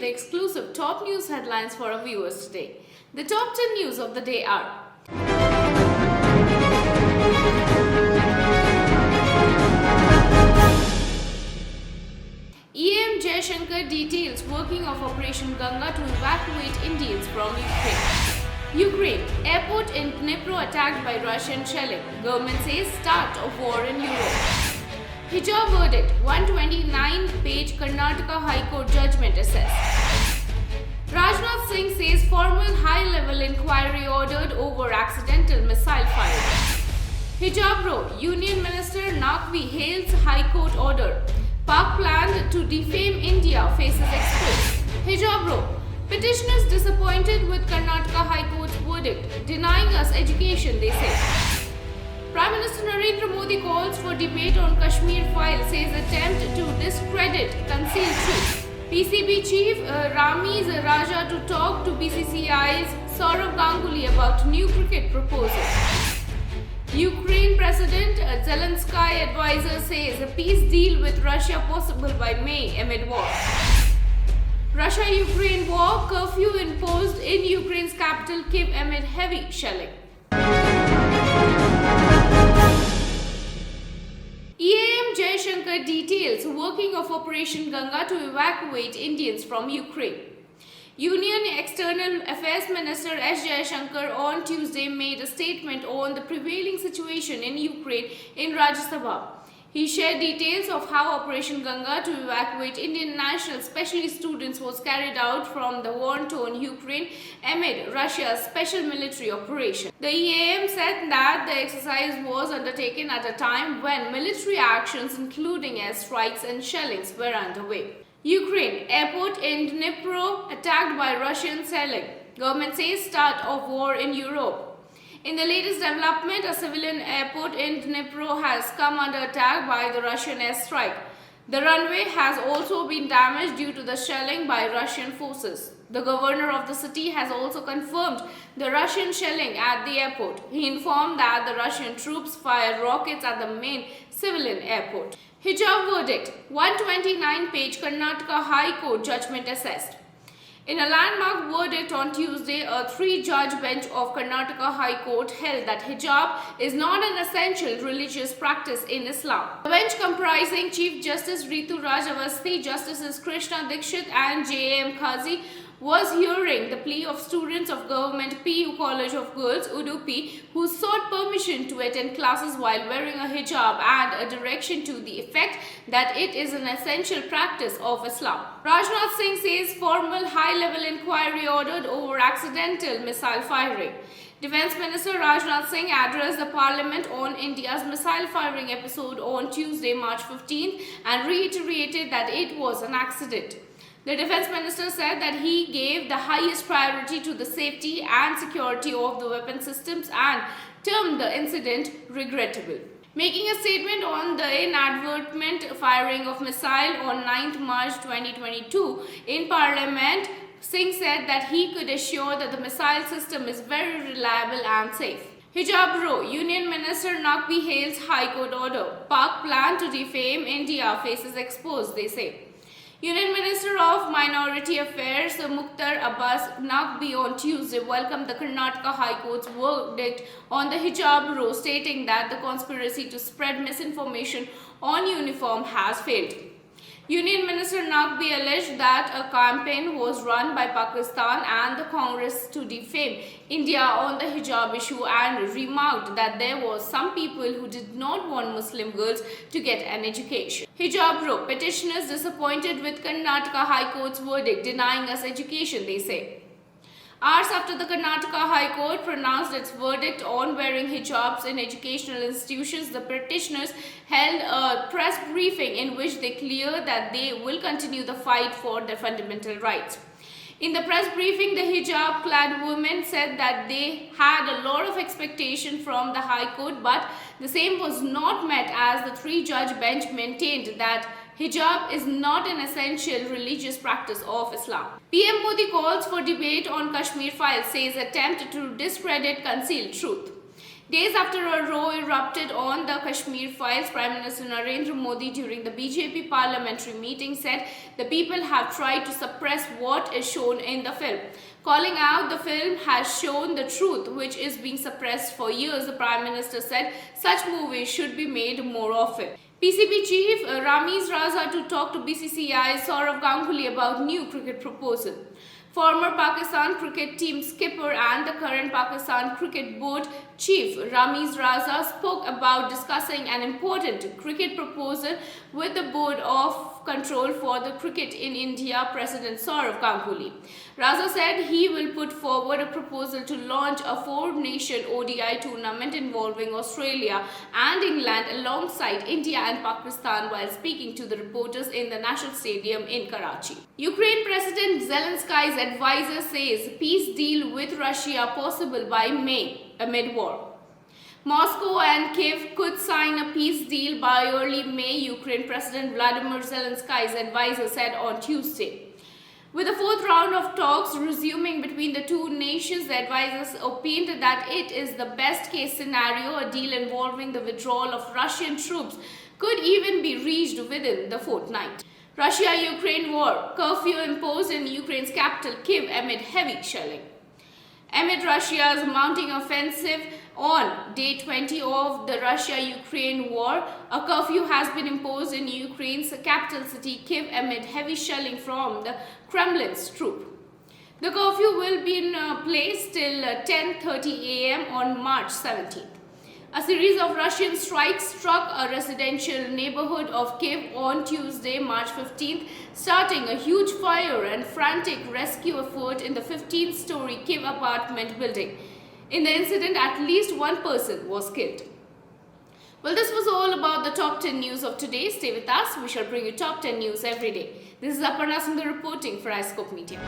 the exclusive top news headlines for our viewers today. The top 10 news of the day are: EM Jaishankar details working of Operation Ganga to evacuate Indians from Ukraine, airport in Dnipro attacked by Russian shelling. Government says start of war in Europe. Hijab verdict, 129-page Karnataka High Court judgment assessed. Rajnath Singh says formal high-level inquiry ordered over accidental missile firing. Hijab row, Union Minister Naqvi hails High Court order. Pak planned to defame India faces expose. Hijab row, petitioners disappointed with Karnataka High Court's verdict, denying us education, they say. Prime Minister Narendra Modi calls for debate on Kashmir file, says attempt to discredit concealed truth. PCB chief Ramiz Raja to talk to BCCI's Saurav Ganguly about new cricket proposal. Ukraine President Zelensky advisor says a peace deal with Russia possible by May amid war. Russia-Ukraine war, curfew imposed in Ukraine's capital Kyiv amid heavy shelling. EM Jaishankar details working of Operation Ganga to evacuate Indians from Ukraine. Union External Affairs Minister S. Jaishankar on Tuesday made a statement on the prevailing situation in Ukraine in Rajya Sabha. He shared details of how Operation Ganga to evacuate Indian nationals, especially students, was carried out from the war-torn Ukraine amid Russia's special military operation. The EAM said that the exercise was undertaken at a time when military actions including airstrikes and shellings were underway. Ukraine, airport in Dnipro attacked by Russian shelling. Government says start of war in Europe. In the latest development, a civilian airport in Dnipro has come under attack by the Russian airstrike. The runway has also been damaged due to the shelling by Russian forces. The governor of the city has also confirmed the Russian shelling at the airport. He informed that the Russian troops fired rockets at the main civilian airport. Hijab verdict, 129-page Karnataka High Court judgment assessed. In a landmark verdict on Tuesday, a three-judge bench of Karnataka High Court held that hijab is not an essential religious practice in Islam. The bench, comprising Chief Justice Ritu Raj Awasthi, Justices Krishna Dikshit and J.M. Khazi, was hearing the plea of students of Government PU College of Girls, Udupi, who sought permission to attend classes while wearing a hijab and a direction to the effect that it is an essential practice of Islam. Rajnath Singh says formal high-level inquiry ordered over accidental missile firing. Defence Minister Rajnath Singh addressed the Parliament on India's missile firing episode on Tuesday, March 15th, and reiterated that it was an accident. The Defence Minister said that he gave the highest priority to the safety and security of the weapon systems and termed the incident regrettable. Making a statement on the inadvertent firing of missile on 9th March 2022 in Parliament, Singh said that he could assure that the missile system is very reliable and safe. Hijab row, Union Minister Naqvi hails High Court order. Pak plan to defame India faces expose, they say. Union Minister of Minority Affairs Mukhtar Abbas Naqvi on Tuesday welcomed the Karnataka High Court's verdict on the hijab row, stating that the conspiracy to spread misinformation on uniform has failed. Union Minister Naqvi alleged that a campaign was run by Pakistan and the Congress to defame India on the hijab issue and remarked that there were some people who did not want Muslim girls to get an education. Hijab row, petitioners disappointed with Karnataka High Court's verdict, denying us education, they say. Hours after the Karnataka High Court pronounced its verdict on wearing hijabs in educational institutions, the petitioners held a press briefing in which they cleared that they will continue the fight for their fundamental rights. In the press briefing, the hijab-clad women said that they had a lot of expectation from the High Court, but the same was not met as the three-judge bench maintained that hijab is not an essential religious practice of Islam. PM Modi calls for debate on Kashmir file, says attempt to discredit concealed truth. Days after a row erupted on the Kashmir files, Prime Minister Narendra Modi during the BJP parliamentary meeting said the people have tried to suppress what is shown in the film. Calling out the film has shown the truth which is being suppressed for years, the Prime Minister said such movies should be made more often. PCB chief Ramiz Raza to talk to BCCI Saurav Ganguly about new cricket proposal. Former Pakistan cricket team skipper and the current Pakistan Cricket Board chief Ramiz Raza spoke about discussing an important cricket proposal with the Board of Control for the Cricket in India President Saurav Ganguly. Raza said he will put forward a proposal to launch a four-nation ODI tournament involving Australia and England alongside India and Pakistan while speaking to the reporters in the National Stadium in Karachi. Ukraine President Zelensky's advisor says peace deal with Russia possible by May amid war. Moscow and Kiev could sign a peace deal by early May, Ukraine President Vladimir Zelensky's advisor said on Tuesday. With the fourth round of talks resuming between the two nations, the advisors opined that it is the best case scenario. A deal involving the withdrawal of Russian troops could even be reached within the fortnight. Russia-Ukraine war. Curfew imposed in Ukraine's capital Kyiv amid heavy shelling. Amid Russia's mounting offensive on day 20 of the Russia-Ukraine war, a curfew has been imposed in Ukraine's capital city Kyiv amid heavy shelling from the Kremlin's troops. The curfew will be in place till 10:30 a.m. on March 17th. A series of Russian strikes struck a residential neighborhood of Kyiv on Tuesday, March 15th, starting a huge fire and frantic rescue effort in the 15-story Kyiv apartment building. In the incident, at least one person was killed. Well, this was all about the top 10 news of today. Stay with us. We shall bring you top 10 news every day. This is Aparna Sundar reporting for iScopeMedia.